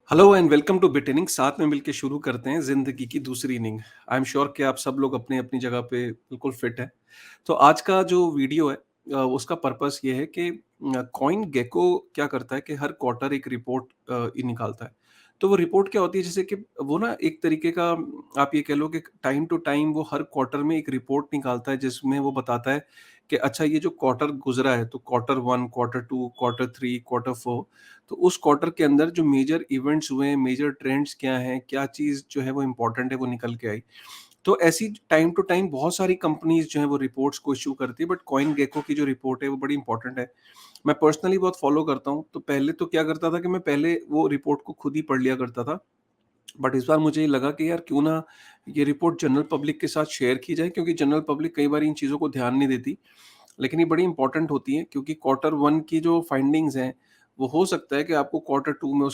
Hello and welcome two bit inning. साथ में मिलके शुरू करते हैं जिंदगी की दूसरी इनिंग। आई एम श्योर कि आप सब लोग अपनी अपनी जगह पे बिल्कुल फिट है। तो आज का जो वीडियो है उसका पर्पस ये है कि कॉइन गेको क्या करता है कि हर क्वार्टर एक रिपोर्ट निकालता है। तो वो रिपोर्ट क्या होती है, जैसे कि वो ना एक तरीके का आप ये कह लो कि टाइम टू टाइम वो हर क्वार्टर में एक रिपोर्ट निकालता है जिसमें वो बताता है कि अच्छा ये जो क्वार्टर गुजरा है तो quarter one, quarter two, quarter three, quarter four, तो उस क्वार्टर के अंदर जो मेजर इवेंट्स हुए हैं, मेजर ट्रेंड्स क्या हैं, क्या चीज़ जो है वो इम्पोर्टेंट है, वो निकल के आई। तो ऐसी टाइम टू टाइम बहुत सारी कंपनीज़ जो हैं वो रिपोर्ट्स को इश्यू करती है, बट कॉइन गेको की जो रिपोर्ट है वो बड़ी इंपॉर्टेंट है। मैं पर्सनली बहुत फॉलो करता हूँ। तो पहले तो क्या करता था कि मैं पहले वो रिपोर्ट को खुद ही पढ़ लिया करता था। बट इस बार मुझे ये लगा कि यार क्यों ना ये रिपोर्ट जनरल पब्लिक के साथ शेयर की जाए, क्योंकि जनरल पब्लिक कई बार इन चीज़ों को ध्यान नहीं देती। लेकिन ये बड़ी इंपॉर्टेंट होती हैं, क्योंकि क्वार्टर 1 की जो फाइंडिंग्स हैं, वो हो सकता है कि आपको क्वार्टर 2 में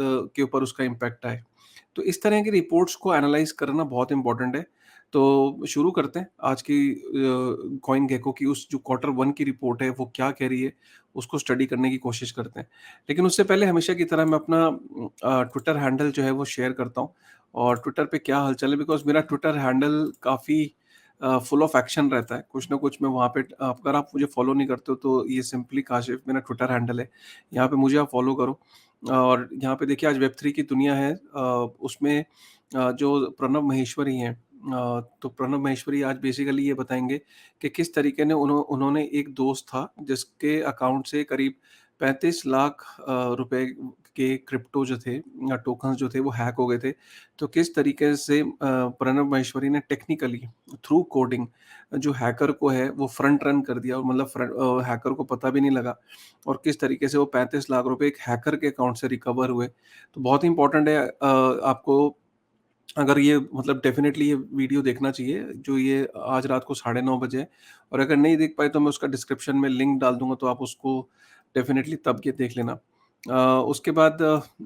के ऊपर उसका इम्पैक्ट आए। तो इस तरह की रिपोर्ट्स को एनालाइज़ करना बहुत इम्पोर्टेंट है। तो शुरू करते हैं आज की कॉइन गेको की उस जो क्वार्टर 1 की रिपोर्ट है, वो क्या कह रही है, उसको स्टडी करने की कोशिश करते हैं। लेकिन उससे पहले हमेशा की तरह मैं अपना ट्विटर हैंडल जो है वो शेयर करता हूँ और ट्विटर पे क्या हलचल है, बिकॉज़ मेरा ट्विटर हैंडल काफ़ी फुल ऑफ एक्शन रहता है। कुछ ना कुछ मैं वहाँ पे अगर आप मुझे फ़ॉलो नहीं करते हो तो ये सिंपली काशिफ़ मेरा ट्विटर हैंडल है। यहाँ पे मुझे आप फ़ॉलो करो। और यहाँ पे देखिए आज वेब 3 की दुनिया है, उसमें जो प्रणव माहेश्वरी हैं, तो प्रणव माहेश्वरी आज बेसिकली ये बताएँगे कि किस तरीके ने उन्होंने एक दोस्त था जिसके अकाउंट से करीब 35 लाख रुपए के क्रिप्टो जो थे, टोकन्स जो थे वो हैक हो गए थे। तो किस तरीके से प्रणव माहेश्वरी ने टेक्निकली थ्रू कोडिंग जो हैकर को है वो फ्रंट रन कर दिया, और मतलब हैकर को पता भी नहीं लगा, और किस तरीके से वो 35 लाख रुपए एक हैकर के अकाउंट से रिकवर हुए। तो बहुत ही इंपॉर्टेंट है, आपको अगर ये मतलब डेफ़िनेटली ये वीडियो देखना चाहिए, जो ये आज रात को 9:30 बजे है। और अगर नहीं देख पाए तो मैं उसका डिस्क्रिप्शन में लिंक डाल दूँगा, तो आप उसको डेफ़िनेटली तब ये देख लेना। उसके बाद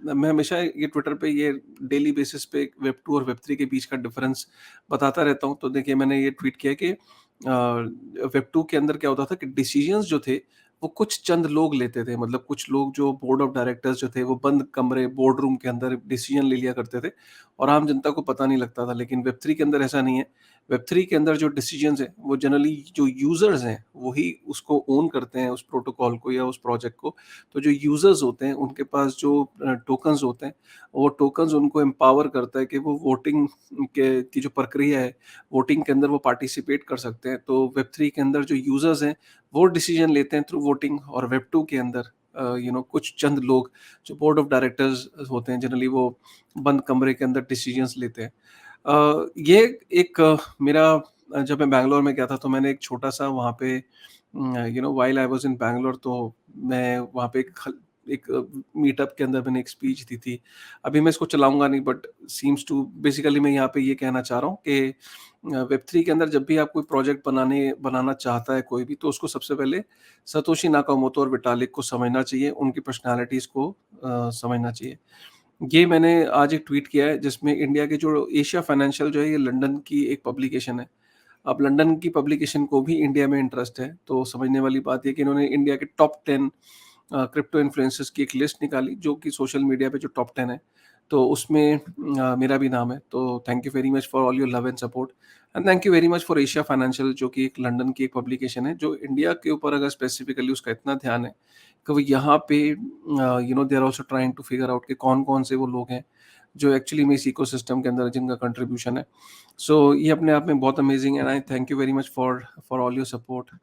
मैं हमेशा ये ट्विटर पे ये डेली बेसिस पे वेब 2 और वेब 3 के बीच का डिफ़रेंस बताता रहता हूँ। तो देखिए मैंने ये ट्वीट किया कि वेब 2 के अंदर क्या होता था कि डिसीज़न्स जो थे वो कुछ चंद लोग लेते थे। मतलब कुछ लोग जो बोर्ड ऑफ डायरेक्टर्स जो थे वो बंद कमरे बोर्ड रूम के अंदर डिसीज़न ले लिया करते थे और आम जनता को पता नहीं लगता था। लेकिन वेब 3 के अंदर ऐसा नहीं है। वेब 3 के अंदर जो डिसीज़न्स हैं, वो जनरली जो यूज़र्स हैं, वही उसको ओन करते हैं, उस प्रोटोकॉल को या उस प्रोजेक्ट को। तो जो यूज़र्स होते हैं, उनके पास जो टोकन्स होते हैं, वो टोकन्स उनको एम्पावर करता है कि वो वोटिंग के की जो प्रक्रिया है, वोटिंग के अंदर वो पार्टिसिपेट कर सकते हैं। तो वेब 3 के अंदर जो यूज़र्स हैं, वो डिसीज़न लेते हैं थ्रू वोटिंग, और वेब 2 के अंदर कुछ चंद लोग जो बोर्ड ऑफ डायरेक्टर्स होते हैं, जनरली वो बंद कमरे के अंदर डिसीजंस लेते हैं। ये एक मेरा जब मैं बैंगलोर में गया था तो मैंने एक छोटा-सा वहाँ पे while I was in Bangalore, तो मैं वहाँ पे एक मीटअप के अंदर मैंने एक स्पीच दी थी। अभी मैं इसको चलाऊँगा नहीं, बट सीम्स टू बेसिकली मैं यहाँ पे ये कहना चाह रहा हूँ कि वेब 3 के अंदर जब भी आप कोई प्रोजेक्ट बनाना चाहता है कोई भी, तो उसको सबसे पहले सतोशी नाकामोटो और विटालिक को समझना चाहिए, उनकी पर्सनैलिटीज़ को समझना चाहिए। ये मैंने आज एक ट्वीट किया है जिसमें इंडिया के जो एशिया फाइनेंशियल जो है, ये लंदन की एक पब्लिकेशन है। अब लंदन की पब्लिकेशन को भी इंडिया में इंटरेस्ट है, तो समझने वाली बात ये है कि इन्होंने इंडिया के टॉप 10 क्रिप्टो इन्फ्लुएंसर्स की एक लिस्ट निकाली जो कि सोशल मीडिया पे जो टॉप 10 है। तो उसमें मेरा भी नाम है। तो thank you very much for all your love and support, and thank you very much for Asia financial, जो कि एक लंदन की एक पब्लिकेशन है जो इंडिया के ऊपर अगर स्पेसिफिकली उसका इतना ध्यान है कि वो यहाँ पे they are also trying to figure out कि कौन-कौन से वो लोग हैं जो एक्चुअली में इस इकोसिस्टम के अंदर जिनका कंट्रीब्यूशन है। सो ये अपने आप में बहुत अमेजिंग है, and I thank you very much for for all your support.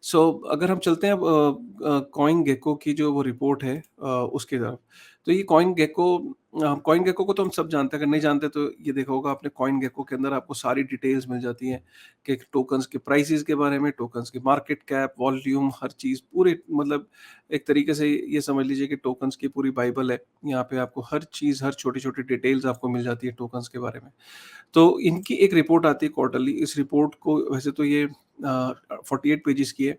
So अगर हम चलते हैं अब कॉइन गेको की जो वो रिपोर्ट है उसकी तरफ। तो ये कॉइन गेको को तो हम सब जानते हैं, अगर नहीं जानते तो ये देखा होगा आपने। कॉइन गेको के अंदर आपको सारी डिटेल्स मिल जाती हैं कि टोकन्स के प्राइसेस के बारे में, टोकन्स की मार्केट कैप, वॉल्यूम, हर चीज़ पूरी, मतलब एक तरीके से ये समझ लीजिए कि टोकन्स की पूरी बाइबल है। यहाँ पे आपको हर चीज़, हर छोटी-छोटी डिटेल्स आपको मिल जाती है टोकन्स के बारे में। तो इनकी एक रिपोर्ट आती है क्वार्टरली। इस रिपोर्ट को वैसे तो ये 48 पेजेस की है,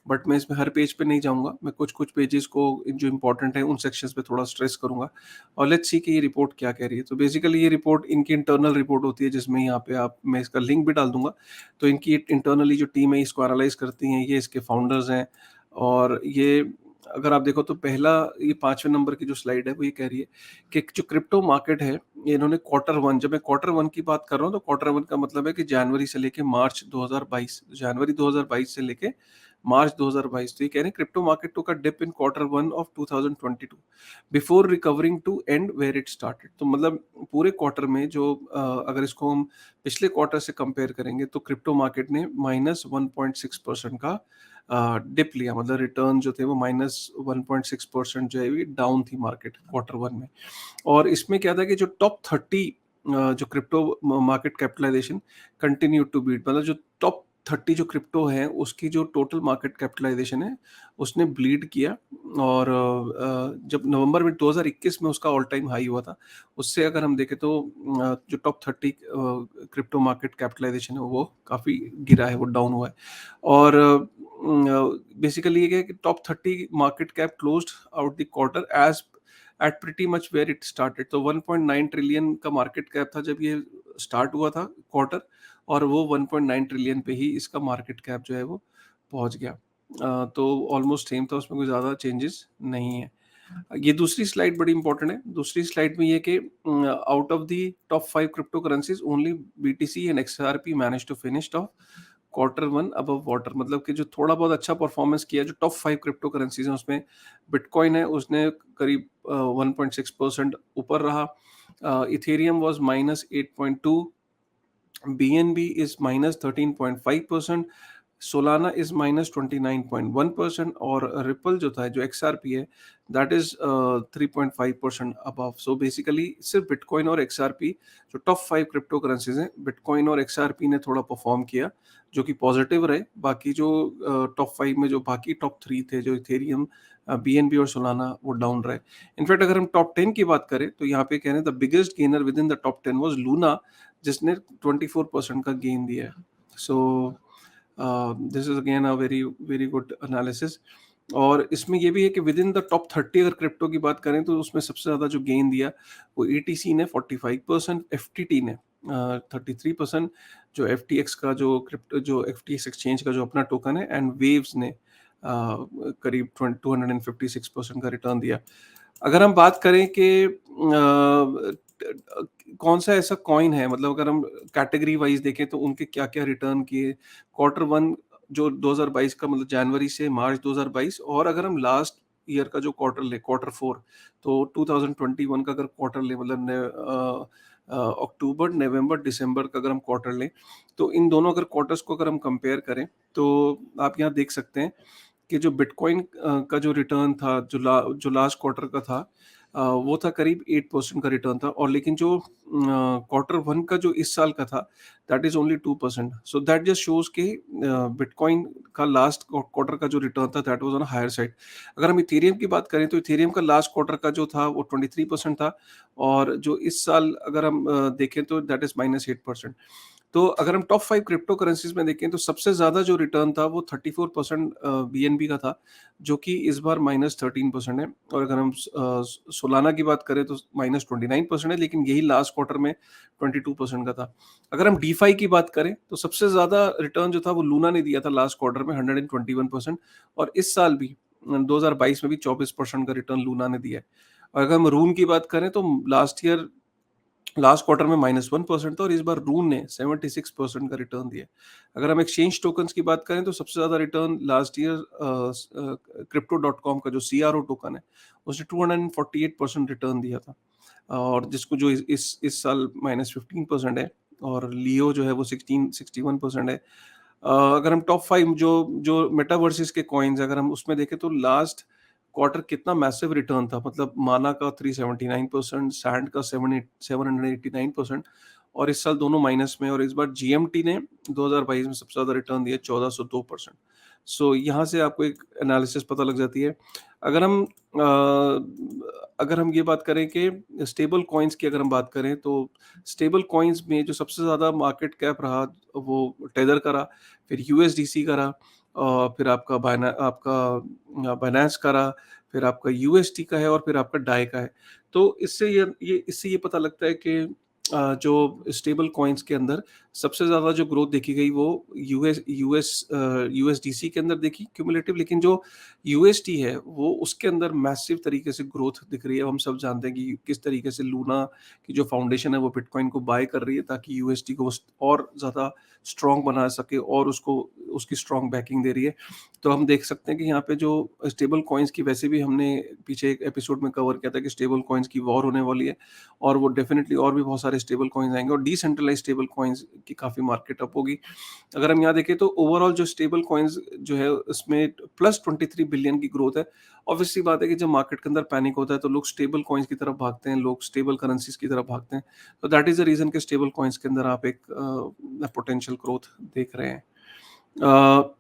बट मैं इसमें हर पेज पे नहीं जाऊँगा। मैं कुछ-कुछ पेजेस को जो इम्पोर्टेंट है उन सेक्शंस पे थोड़ा स्ट्रेस करूँगा, और लेट्स सी कि ये रिपोर्ट क्या कह रही है। तो बेसिकली ये रिपोर्ट इनकी इंटरनल रिपोर्ट होती है, जिसमें यहाँ पे आप मैं इसका लिंक भी डाल दूँगा। तो इनकी इंटरनली जो टीम है इसको एनालाइज़ करती हैं, ये इसके फाउंडर्स हैं, और ये अगर आप देखो तो पहला ये 5वें नंबर की जो स्लाइड है वो ये कह रही है कि जो क्रिप्टो मार्केट है, ये इन्होंने क्वार्टर 1, जब मैं क्वार्टर 1 की बात कर रहा हूँ तो क्वार्टर 1 का मतलब है कि जनवरी से लेके मार्च 2022, जनवरी 2022 से लेके मार्च 2022, तो ये कह रहे हैं crypto market took a dip in quarter 1 of 2022 before recovering to end where it started. तो मतलब पूरे क्वार्टर में जो अगर इसको हम पिछले क्वार्टर से कंपेयर करेंगे तो क्रिप्टो मार्केट ने -1.6% का डिप लिया, मतलब रिटर्न जो थे वो -1.6% जो है ये डाउन थी मार्केट क्वार्टर 1 में। और इसमें क्या था कि जो टॉप 30 जो crypto market capitalization continue to beat, मतलब जो टॉप 30 जो क्रिप्टो है उसकी जो टोटल मार्केट कैपिटलाइजेशन है उसने ब्लीड किया। और जब नवंबर में 2021 में उसका ऑल टाइम हाई हुआ था, उससे अगर हम देखें तो जो टॉप 30 क्रिप्टो मार्केट कैपिटलाइजेशन है वो काफ़ी गिरा है, वो डाउन हुआ है। और बेसिकली ये है कि top 30 market cap closed out the quarter as at pretty much where it started. तो 1.9 ट्रिलियन का मार्केट कैप था जब ये स्टार्ट हुआ था क्वार्टर, और वो 1.9 ट्रिलियन पे ही इसका मार्केट कैप जो है वो पहुंच गया। तो ऑलमोस्ट सेम था, उसमें कोई ज़्यादा चेंजेस नहीं है। ये दूसरी स्लाइड बड़ी इंपॉर्टेंट है। दूसरी स्लाइड में ये कि out of the top 5 cryptocurrencies only BTC and XRP manage to finish off quarter 1 above water, मतलब कि जो थोड़ा बहुत अच्छा परफॉर्मेंस किया जो टॉप 5 क्रिप्टो करेंसीज हैं उसमें बिटकॉइन है, उसने करीब 1.6% ऊपर रहा। Ethereum was -8.2, BNB is -13.5%, Solana is -29.1%, और रिपल जो था जो एक्सआरपी है that is 3.5% above. So basically सिर्फ बिटकॉइन और एक्सआरपी जो टॉप 5 क्रिप्टो करेंसीज हैं, बिटकॉइन और एक्सआरपी ने थोड़ा परफॉर्म किया जो कि पॉजिटिव रहे। बाकी जो टॉप 5 में जो बाकी टॉप 3 थे, जो इथेरियम, बीएनबी और सोलाना, वो डाउन रहे। इनफैक्ट अगर हम टॉप 10 की बात करें तो यहाँ पे कह रहे हैं the biggest gainer with in the top 10 was Luna, जिसने 24% का गेन दिया है। So this is again a very very good analysis. और इसमें ये भी है कि विद इन द टॉप 30 अगर क्रिप्टो की बात करें तो उसमें सबसे ज़्यादा जो गेन दिया वो ईटीसी ने 45%, एफटीटी ने 33%, जो एफटीएक्स का जो क्रिप्टो जो एफटीएक्स एक्सचेंज का जो अपना टोकन है, एंड वेव्स ने करीब 256% का रिटर्न दिया। अगर हम बात करें कि कौन सा ऐसा कॉइन है, मतलब अगर हम कैटेगरी वाइज देखें तो उनके क्या क्या रिटर्न किए क्वार्टर 1 जो 2022 का, मतलब जनवरी से मार्च 2022, और अगर हम लास्ट ईयर का जो क्वार्टर ले क्वार्टर 4, तो 2021 का अगर क्वार्टर ले, मतलब अक्टूबर नवंबर दिसंबर का अगर हम क्वार्टर लें, तो इन दोनों अगर क्वार्टर्स को अगर हम कंपेयर करें तो आप यहाँ देख सकते हैं कि जो बिटकॉइन का जो रिटर्न था जो लास्ट क्वार्टर का था, वो था करीब 8% का रिटर्न था, और लेकिन जो क्वार्टर 1 का जो इस साल का था that is only 2%। So that just shows कि बिटकॉइन का लास्ट क्वार्टर का जो रिटर्न था that was on higher side. अगर हम इथेरियम की बात करें तो इथेरियम का लास्ट क्वार्टर का जो था वो 23% था, और जो इस साल अगर हम देखें तो दैट इज -8%। तो अगर हम टॉप 5 क्रिप्टो करेंसीज में देखें तो सबसे ज़्यादा जो रिटर्न था वो 34% बीएनबी का था, जो कि इस बार -13% है। और अगर हम सोलाना की बात करें तो -29% है, लेकिन यही लास्ट क्वार्टर में 22% का था। अगर हम डीफाई की बात करें तो सबसे ज़्यादा रिटर्न जो था वो लूना ने दिया था लास्ट क्वार्टर में 121%, और इस साल भी 2022 में भी 24% का रिटर्न लूना ने दिया है। और अगर हम रून की बात करें तो लास्ट क्वार्टर में -1% था, और इस बार रून ने 76% का रिटर्न दिया है। अगर हम एक्सचेंज टोकन्स की बात करें तो सबसे ज़्यादा return last year crypto dot com का जो सीआरओ टोकन है उसने 248% रिटर्न दिया था, और जिसको जो इस साल -15% है, और लियो जो है वो 61% है। अगर हम टॉप 5 जो मेटावर्सिस के कॉइन्स अगर हम उसमें देखें तो लास्ट क्वार्टर कितना मैसिव रिटर्न था, मतलब माना का 379%, सैंड का 789%, और इस साल दोनों माइनस में, और इस बार जीएमटी ने 2022 में सबसे ज़्यादा रिटर्न दिया 1402%। सो यहाँ से आपको एक एनालिसिस पता लग जाती है। अगर हम अगर हम ये बात करें कि स्टेबल कॉइन्स की अगर हम बात करें तो स्टेबल कॉइन्स में जो सबसे ज़्यादा मार्केट कैप रहा वो टेदर का रहा, फिर यूएसडीसी का रहा, फिर आपका बाइनेंस का रहा, फिर आपका यूएसटी का है, और फिर आपका डाई का है। तो इससे ये पता लगता है कि जो स्टेबल कॉइन्स के अंदर सबसे ज़्यादा जो ग्रोथ देखी गई वो यूएसडीसी के अंदर देखी क्यूमुलेटिव, लेकिन जो यूएसटी है वो उसके अंदर मैसिव तरीके से ग्रोथ दिख रही है। हम सब जानते हैं कि किस तरीके से लूना की जो फाउंडेशन है वो बिटकॉइन को बाय कर रही है ताकि यूएसटी को और ज़्यादा स्ट्रॉन्ग बना सके और उसको उसकी स्ट्रॉन्ग बैकिंग दे रही है। तो हम देख सकते हैं कि यहाँ पे जो स्टेबल कॉइन्स की, वैसे भी हमने पीछे एक एपिसोड में कवर किया था कि स्टेबल कॉइन्स की वॉर होने वाली है, और वो डेफिनेटली और भी बहुत सारे स्टेबल कॉइन्स आएंगे और डिसेंट्रलाइज स्टेबल कॉइन्स की काफ़ी मार्केट अप होगी। अगर हम यहाँ देखें तो ओवरऑल जो स्टेबल कॉइन्स जो है उसमें प्लस 23 बिलियन की ग्रोथ है। ऑब्वियसली बात है कि जब मार्केट के अंदर पैनिक होता है तो लोग स्टेबल कॉइन्स की तरफ भागते हैं, लोग स्टेबल करेंसीज की तरफ भागते हैं। तो दैट इज द रीजन कि स्टेबल कॉइन्स के अंदर आप एक पोटेंशियल ग्रोथ देख रहे हैं। अ,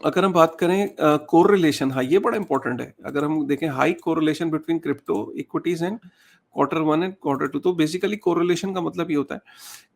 अगर हम बात करें कोरिलेशन, हाँ ये बड़ा इंपॉर्टेंट है। अगर हम देखें high correlation between crypto equities and quarter one and quarter two, तो बेसिकली कोरिलेशन का मतलब ये होता है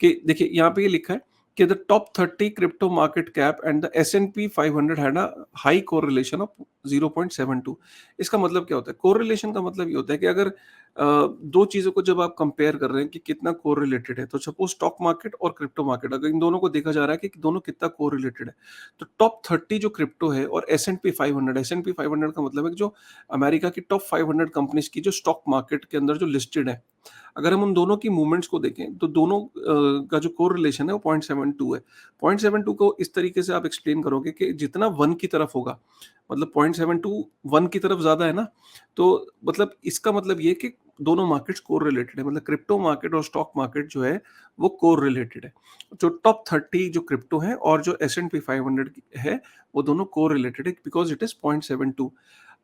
कि देखिए यहाँ पे ये लिखा है कि the top 30 crypto market cap and the S&P 500 had a high correlation of 0.72। इसका मतलब क्या होता है? कोरिलेशन का मतलब ये होता है कि अगर दो चीजों को जब आप कंपेयर कर रहे हैं कि कितना कोरिलेटेड है, तो सपोज स्टॉक मार्केट और क्रिप्टो मार्केट, अगर इन दोनों को देखा जा रहा है कि दोनों कितना कोरिलेटेड है, तो टॉप 30 जो क्रिप्टो है और S&P 500, S&P 500 का मतलब है कि जो अमेरिका की टॉप 500 कंपनीज की जो स्टॉक मार्केट के अंदर जो लिस्टेड है, अगर हम उन दोनों की मूवमेंट्स को देखें तो दोनों का जो कोरिलेशन है वो 0.72 है। 0.72 को इस तरीके से आप एक्सप्लेन करोगे कि जितना 1 की तरफ होगा, मतलब 0.72 1 की तरफ ज़्यादा है ना, तो मतलब इसका मतलब ये है कि दोनों मार्केट्स कोरिलेटेड है, मतलब क्रिप्टो मार्केट और स्टॉक मार्केट जो है वो कोरिलेटेड है। जो टॉप 30 जो क्रिप्टो है और जो S&P 500 है, वो दोनों कोरिलेटेड है बिकॉज़ इट इज़ 0.72।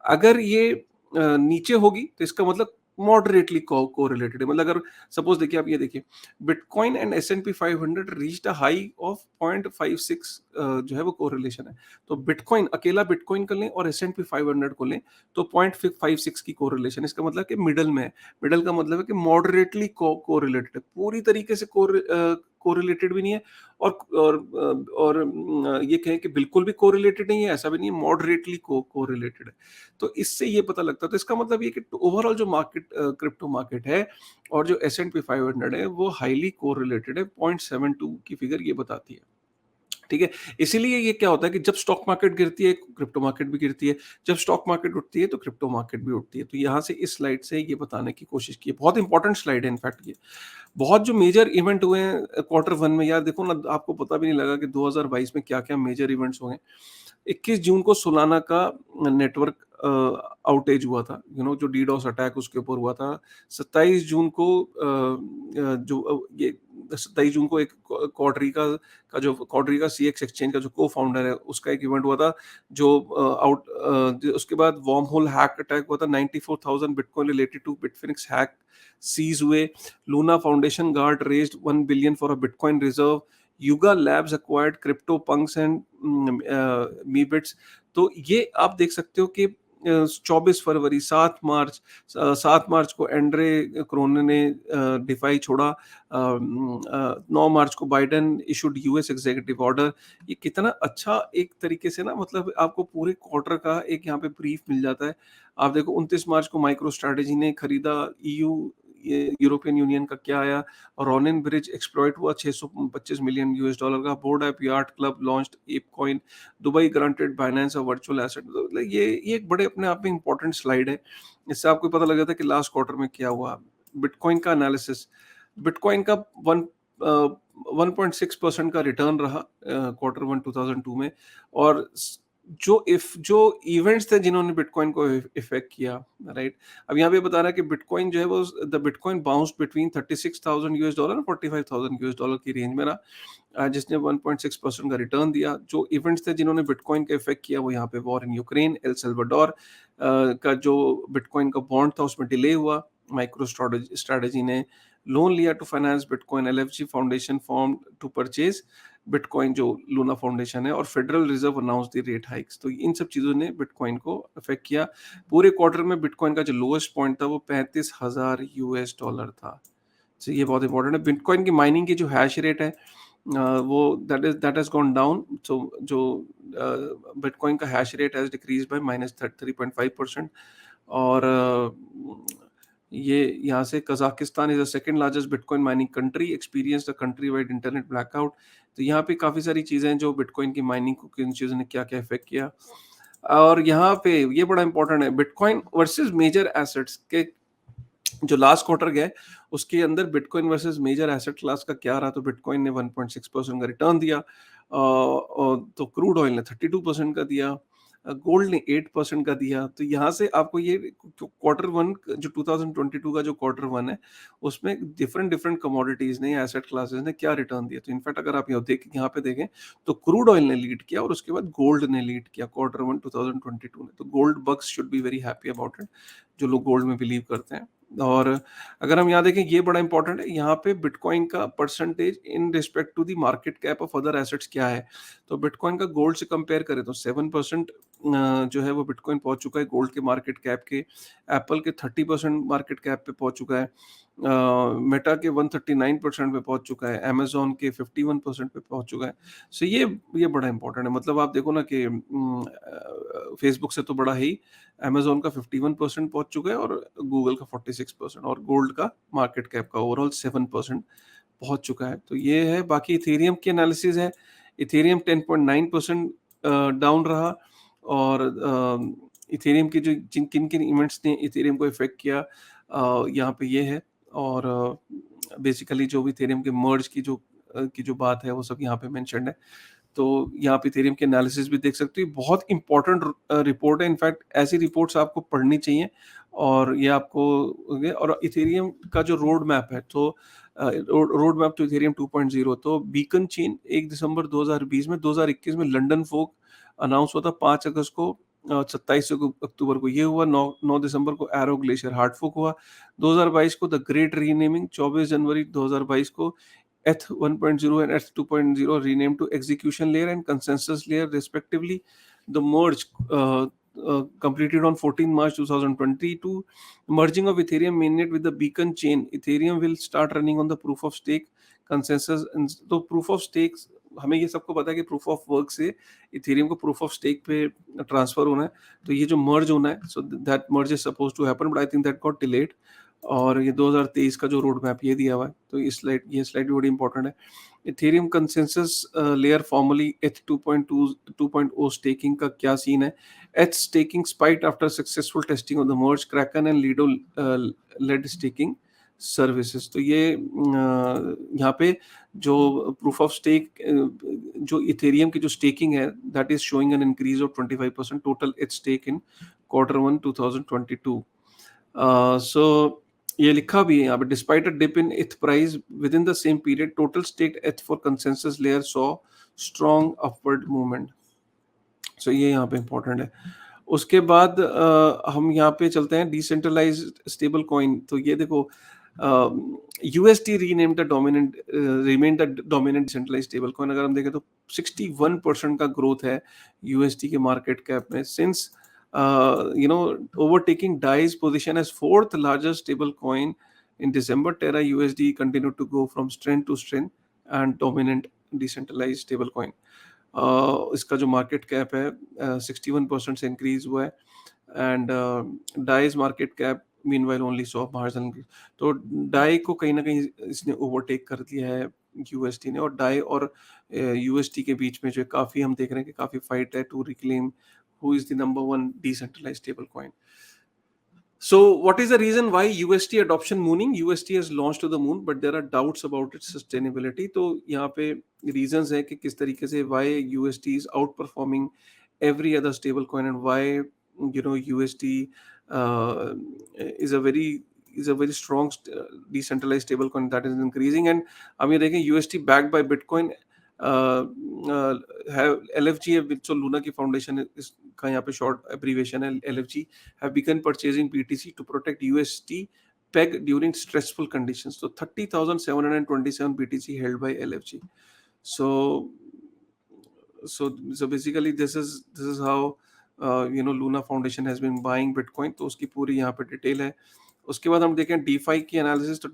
अगर ये नीचे होगी तो इसका मतलब मॉडरेटली कोरिलेटेड है। मतलब अगर सपोज देखिए, आप ये देखिए, bitcoin and S&P 500 reached a high of 0.56, जो है वो कोरिलेशन है। तो बिटकॉइन, अकेला बिटकॉइन कर लें और S&P 500 को लें तो 0.56 की कोरिलेशन, इसका मतलब कि मिडल में है। मिडल का मतलब है कि मॉडरेटली कोरिलेटेड है, पूरी तरीके से कोरिलेटेड भी नहीं है, और ये कहें कि बिल्कुल भी कोरिलेटेड नहीं है, ऐसा भी नहीं है, मॉडरेटली कोरिलेटेड है। तो इससे ये पता लगता है, तो इसका मतलब ये कि ओवरऑल जो मार्केट, क्रिप्टो मार्केट है और जो S&P 500 है वो हाईली कोरिलेटेड है। 0.72 की फिगर ये बताती है। ठीक है? इसीलिए ये क्या होता है कि जब स्टॉक मार्केट गिरती है, क्रिप्टो मार्केट भी गिरती है। जब स्टॉक मार्केट उठती है, तो क्रिप्टो मार्केट भी उठती है। तो यहाँ से इस स्लाइड से ये बताने की कोशिश की है। बहुत इंपॉर्टेंट स्लाइड है इनफैक्ट ये। बहुत जो मेजर इवेंट हुए हैं क्वार्टर 1 में, यार देखो ना, आपको पता भी नहीं लगा कि 2022 में क्या-क्या मेजर इवेंट्स हुए हैं। 21 जून को सोलाना का नेटवर्क आउटेज हुआ था, जो डीडोस अटैक उसके ऊपर हुआ था। 27 जून को ये 27 जून को एक क्वाड्रिका सीएक्स एक्सचेंज का जो को-फाउंडर है, उसका एक इवेंट हुआ था, जो उसके बाद वर्म होल हैक अटैक हुआ था। 94,000 bitcoin related to Bitfinex hack seized हुए। Luna Foundation Guard raised 1 billion for a bitcoin reserve. Yuga Labs acquired CryptoPunks and Meebits. तो ये आप देख सकते हो कि 24 फरवरी, 7 मार्च को एंड्रे क्रोने ने डिफाई छोड़ा। 9 मार्च को Biden issued US executive order. ये कितना अच्छा एक तरीके से ना, मतलब आपको पूरे क्वार्टर का एक यहाँ पे ब्रीफ मिल जाता है। आप देखो 29 मार्च को माइक्रो स्ट्रैटेजी ने खरीदा। यूरोपियन यूनियन का क्या आया? रोनिन ब्रिज एक्सप्लॉइट हुआ $625 मिलियन का। Board Ape Yacht club launched app coin. Dubai granted Binance a virtual asset. तो मतलब ये एक बड़े अपने आप में इंपॉर्टेंट स्लाइड है। इससे आपको पता लग जाता है कि लास्ट क्वार्टर में क्या हुआ। बिटकॉइन का एनालिसिस, बिटकॉइन का 1.6% का रिटर्न रहा क्वार्टर 1 2002 में। और जो इवेंट्स थे जिन्होंने बिटकॉइन को इफेक्ट किया, राइट? अब यहाँ पे बता रहा है कि बिटकॉइन जो है वो द बिटकॉइन बाउंस्ड बिटवीन $36,000 और $45,000 की रेंज में रहा, जिसने 1.6% का रिटर्न दिया। जो इवेंट्स थे जिन्होंने बिटकॉइन का इफेक्ट किया, वो यहाँ पे war in Ukraine, El Salvador का जो बिटकॉइन का बॉन्ड था उसमें डिले हुआ। माइक्रो स्ट्रेटेजी ने लोन लिया to finance bitcoin. LFG foundation form to purchase bitcoin, जो लूना फाउंडेशन है, और Federal Reserve announce the rate hikes. तो इन सब चीज़ों ने बिटकॉइन को अफेक्ट किया। पूरे क्वार्टर में बिटकॉइन का जो लोएस्ट पॉइंट था वो $35,000 था। तो ये बहुत इंपॉर्टेंट है। बिटकॉइन की माइनिंग की जो हैश रेट है, वो दैट हैज गॉन डाउन। सो जो बिटकॉइन का hash rate has decrease by -3.5%। और ये यहाँ से Kazakhstan is the second largest bitcoin mining country, experienced a country wide internet blackout. तो यहाँ पे काफ़ी सारी चीज़ें हैं जो बिटकॉइन की माइनिंग को किन चीज़ों ने क्या-क्या इफ़ेक्ट किया। और यहाँ पे ये बड़ा इंपॉर्टेंट है, बिटकॉइन वर्सेस मेजर एसेट्स के जो लास्ट क्वार्टर गया है, उसके अंदर bitcoin versus major asset class का क्या रहा, तो बिटकॉइन ने 1.6% का रिटर्न दिया, तो क्रूड ऑयल ने 32% का दिया, गोल्ड ने 8% का दिया। तो यहाँ से आपको ये क्वार्टर वन जो 2022 का जो क्वार्टर वन है, उसमें डिफरेंट डिफरेंट कमोडिटीज ने या एसेट क्लासेस ने क्या रिटर्न दिया। तो इनफैक्ट अगर आप यहाँ पे देखें तो क्रूड ऑयल ने लीड किया और उसके बाद गोल्ड ने लीड किया क्वार्टर वन 2022 में। तो gold bugs should be very happy about it, जो लोग गोल्ड में बिलीव करते हैं। और अगर हम यहाँ देखें, ये बड़ा इंपॉर्टेंट है, यहाँ पे बिटकॉइन का percentage in respect to the market cap of other assets क्या है। तो बिटकॉइन का गोल्ड से कंपेयर करें तो 7% जो है वो बिटकॉइन पहुंच चुका है गोल्ड के मार्केट कैप के। एप्पल के 30% मार्केट कैप पे पहुंच चुका है। मेटा के 139% पे पहुंच चुका है। अमेजोन के 51% पे पहुंच चुका है। सो ये बड़ा इंपॉर्टेंट है। मतलब आप देखो ना कि फेसबुक से तो बड़ा ही अमेजोन का 51% पहुंच चुका है और गूगल का 46%, और गोल्ड का मार्केट कैप का ओवरऑल 7% पहुंच चुका है। तो ये है। बाकी इथेरियम की एनालिसिस है। इथेरियम 10.9% डाउन रहा। और इथेरियम की जो जिन किन किन इवेंट्स ने इथेरियम को इफेक्ट किया, यहाँ पे ये है। और बेसिकली जो भी इथेरियम के मर्ज की जो बात है वो सब यहाँ पे मेंशन्ड है। तो यहाँ पे इथेरियम के एनालिसिस भी देख सकते हो। बहुत इंपॉर्टेंट रिपोर्ट है। इनफैक्ट ऐसी रिपोर्ट्स आपको पढ़नी चाहिए। और ये आपको और इथेरियम का जो रोड मैप है, तो रोड मैप टू इथेरियम 2.0, तो बीकन चेन 1 दिसंबर 2020 में 2021 में लंदन फोक अनाउंस हुआ था। 5 अगस्त को 27 अक्टूबर को ये हुआ। 9 दिसंबर को एरो ग्लेशियर हार्ड फोक हुआ। 2022 को द ग्रेट रीनेमिंग। 24 जनवरी 2022 को ETH 1.0 and ETH 2.0 renamed to execution layer and consensus layer respectively. The merge completed on 14 March 2022. Merging of Ethereum mainnet with the Beacon chain. Ethereum will start running on the proof of stake consensus. तो proof of stakes हमें ये सबको पता है कि proof of work से Ethereum को proof of stake पे ट्रांसफर होना है। तो ये जो मर्ज होना है, so that merge is suppose to happen, but I think that got delayed. और ये 2023 का जो रोड मैप ये दिया हुआ है। तो ये स्लाइड भी बड़ी इंपॉर्टेंट है। Ethereum consensus layer formally ETH 2.0 staking का क्या सीन है। ETH staking spiked after successful testing of the merge Kraken and Lido led staking services. तो ये यहाँ पे जो प्रूफ ऑफ स्टेक जो इथेरियम की जो स्टेकिंग है, that is showing an increase of 25% total ETH stake in quarter one 2022। So ये लिखा भी है यहाँ पे, despite a dip in ETH price within the same period total staked ETH for consensus layer saw strong upward movement. So ये यहाँ पे important है। उसके बाद हम यहाँ पे चलते हैं डिसेंट्रलाइज्ड स्टेबल कॉइन। तो ये देखो, USD renamed the dominant remain the dominant decentralized stablecoin. अगर हम देखें तो 61% का ग्रोथ है USD के मार्केट कैप में since overtaking DAI's position as fourth largest stable coin in December. Terra USD continued to go from strength to strength and dominant decentralized stable coin. इसका जो मार्केट कैप है 61% से increase हुआ है। And Dai's market cap meanwhile only saw marginal increase. तो Dai को कहीं ना कहीं इसने ओवरटेक कर दिया है यूएसटी ने। और डाई और यूएसटी के बीच में जो काफी हम देख रहे हैं कि काफी फाइट है to reclaim who is the number one decentralized stable coin. So what is the reason why UST adoption mooning? UST has launched to the moon, but there are doubts about its sustainability. तो यहाँ पे reasons है कि किस तरीके से why UST is outperforming every other stable coin and why UST is a very strong decentralized stable coin that is increasing. And हम ये देखें UST backed by Bitcoin have LFG है, so लूना की फाउंडेशन का यहाँ पे short abbreviation है LFG, have begun purchasing BTC to protect UST peg during stressful conditions. So 30,727 BTC held by LFG. So basically this is how Luna Foundation has been buying Bitcoin. तो उसकी पूरी यहाँ पे detail है। उसके बाद हम देखें DeFi की एनालिसिस। तो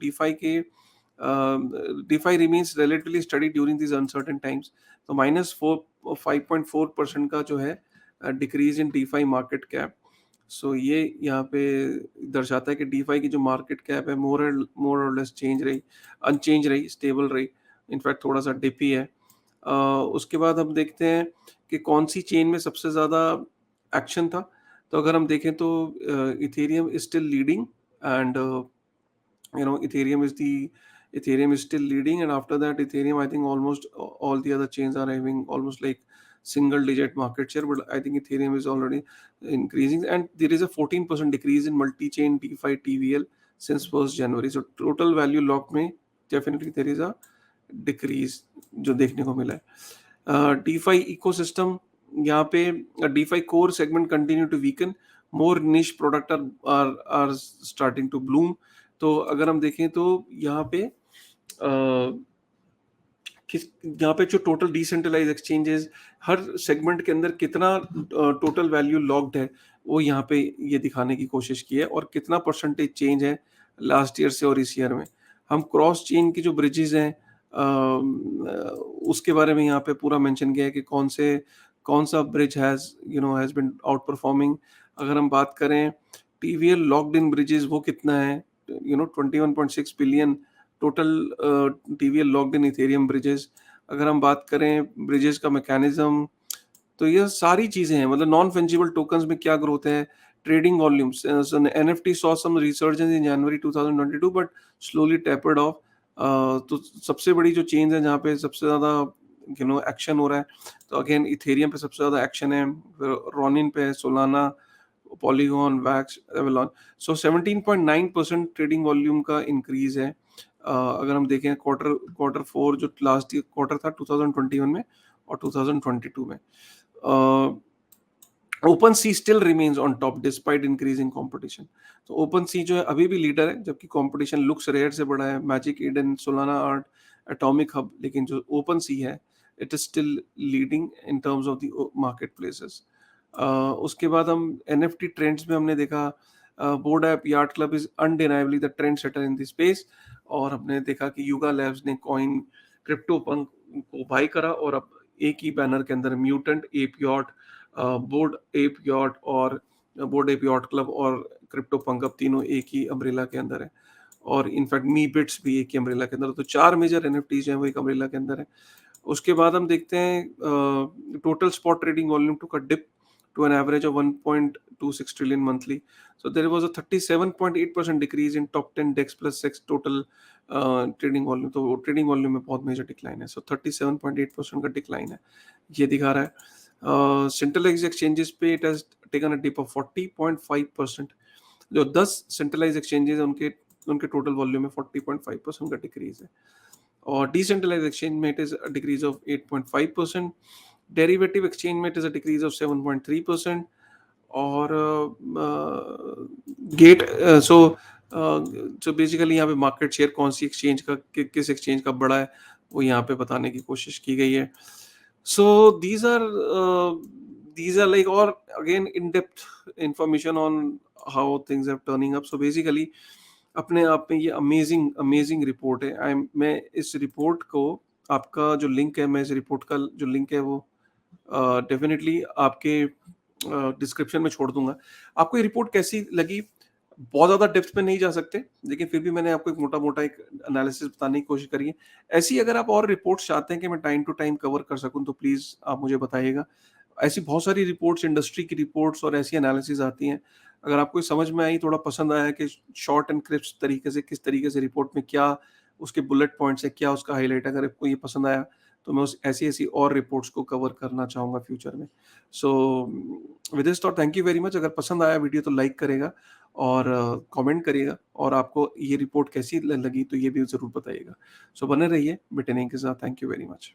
DeFi remains relatively steady during these uncertain times. तो -5.4% का जो है decrease in DeFi market cap. So ये यहाँ पे दर्शाता है कि डीफाई की जो मार्केट कैप है मोर और लेस चेंज रही, अनचेंज रही, स्टेबल रही, इनफैक्ट थोड़ा-सा डिप ही है। उसके बाद हम देखते हैं कि कौन-सी चेन में सबसे ज़्यादा एक्शन था। तो अगर हम देखें तो Ethereum is still leading and Ethereum is still leading, and after that, Ethereum, I think almost all the other chains are having almost like single digit market share, but I think Ethereum is already increasing, and there is a 14% decrease in multi-chain DeFi TVL since 1st January. So total value lock में definitely there is a decrease जो देखने को मिला है। DeFi ecosystem यहाँ पे DeFi core segment continue to weaken, more niche product are starting to bloom। तो अगर हम देखें तो यहाँ पे किस यहाँ पे जो टोटल डिसेंट्रलाइज एक्सचेंजेस हर सेगमेंट के अंदर कितना टोटल वैल्यू लॉक्ड है, वो यहाँ पे ये दिखाने की कोशिश की है और कितना परसेंटेज चेंज है लास्ट ईयर से और इस ईयर में। हम क्रॉस चेन की जो ब्रिजेस हैं उसके बारे में यहाँ पे पूरा मेंशन किया है कि कौन सा bridge has been outperforming. अगर हम बात करें टीवीएल लॉक्ड इन ब्रिजेस वो कितना है, 21.6 billion total TVL locked in Ethereum bridges. अगर हम बात करें ब्रिजेस का मैकेनिज्म, तो ये सारी चीजें हैं, मतलब नॉन फंजिबल टोकन्स में क्या ग्रोथ है, trading volumes, NFT saw some resurgence in January 2022 but slowly tapered off. तो सबसे बड़ी जो चेंज है जहाँ पे सबसे ज्यादा एक्शन हो रहा है, तो अगेन इथेरियम पे सबसे ज्यादा एक्शन है, फिर रोनिन पे, सोलाना, पॉलीगॉन, वैक्स, एवेलॉन। सो 17.9% ट्रेडिंग वॉल्यूम का इंक्रीज है। अगर हम देखें क्वार्टर फोर जो लास्ट क्वार्टर था 2021 में और 2022 में, OpenSea still remains on top despite increasing competition. तो ओपन सी जो है अभी भी लीडर है, जबकि कंपटीशन लुक्स रेयर से बड़ा है, Magic Eden, Solanart, Atomic Hub, लेकिन जो ओपन सी है it is still leading in terms of the marketplaces. उसके बाद हम एनएफटी ट्रेंड्स में हमने देखा Bored Ape Yacht Club is undeniably the trend setter in the space, और हमने देखा कि युगा लैब्स ने कॉइन क्रिप्टो पंक को बाई करा और अब एक ही बैनर के अंदर mutant, app yacht, board app yacht और बोर्ड एप यॉट क्लब और क्रिप्टो पंक अब तीनों एक ही अम्ब्रेला के अंदर है, और इनफैक्ट मी बिट्स भी एक ही अम्ब्रेला के अंदर है। तो 4 मेजर एनएफटीज हैं वो एक अम्ब्रेला के अंदर है। उसके बाद हम देखते हैं total spot trading volume to a dip to an average of 1.26 trillion monthly. So there was a 37.8% decrease in top 10 DEX plus 6 total trading volume. तो ट्रेडिंग वॉल्यूम में बहुत मेजर डिक्लाइन है, सो 37.8% का डिक्लाइन है ये दिखा रहा है। सेंट्रलाइज एक्सचेंजेस पे it has taken a dip of 40.5%। जो 10 सेंट्रलाइज एक्सचेंजेस हैं उनके उनके टोटल वॉल्यूम में 40.5% का डिक्रीज है, और डिसेंट्रलाइज एक्सचेंज में it is a decrease of 8.5%। Derivative exchange में it is a decrease of 7.3%, और गेट सो बेसिकली यहाँ पे मार्केट शेयर कौन सी एक्सचेंज का किस एक्सचेंज का बड़ा है वो यहाँ पे बताने की कोशिश की गई है। सो दीज आर लाइक, और again in depth information on how things are turning up. So basically अपने आप में ये अमेजिंग अमेजिंग रिपोर्ट है। मैं इस रिपोर्ट को, आपका जो लिंक है, मैं इस रिपोर्ट का जो लिंक है वो डेफिनेटली आपके डिस्क्रिप्शन में छोड़ दूंगा। आपको ये रिपोर्ट कैसी लगी? बहुत ज़्यादा डेप्थ में नहीं जा सकते, लेकिन फिर भी मैंने आपको एक मोटा-मोटा एक एनालिसिस बताने की कोशिश करी है। ऐसी अगर आप और रिपोर्ट्स चाहते हैं कि मैं टाइम टू टाइम कवर कर सकूँ, तो प्लीज़ आप मुझे बताइएगा। ऐसी बहुत सारी रिपोर्ट्स, इंडस्ट्री की रिपोर्ट्स और ऐसी एनालिसिस आती हैं। अगर आपको ये समझ में आई, थोड़ा पसंद आया कि शॉर्ट एंड क्रिस्प तरीके से किस तरीके से रिपोर्ट में क्या उसके बुलेट पॉइंट्स है, क्या उसका हाइलाइट है, अगर आपको ये पसंद आया, तो मैं उस ऐसी-ऐसी और रिपोर्ट्स को कवर करना चाहूँगा फ्यूचर में। So with this thought, thank you very much. अगर पसंद आया वीडियो तो लाइक करेगा और कमेंट करिएगा, और आपको ये रिपोर्ट कैसी लगी तो ये भी ज़रूर बताइएगा। सो बने रहिए बिटेनिंग के साथ। Thank you very much.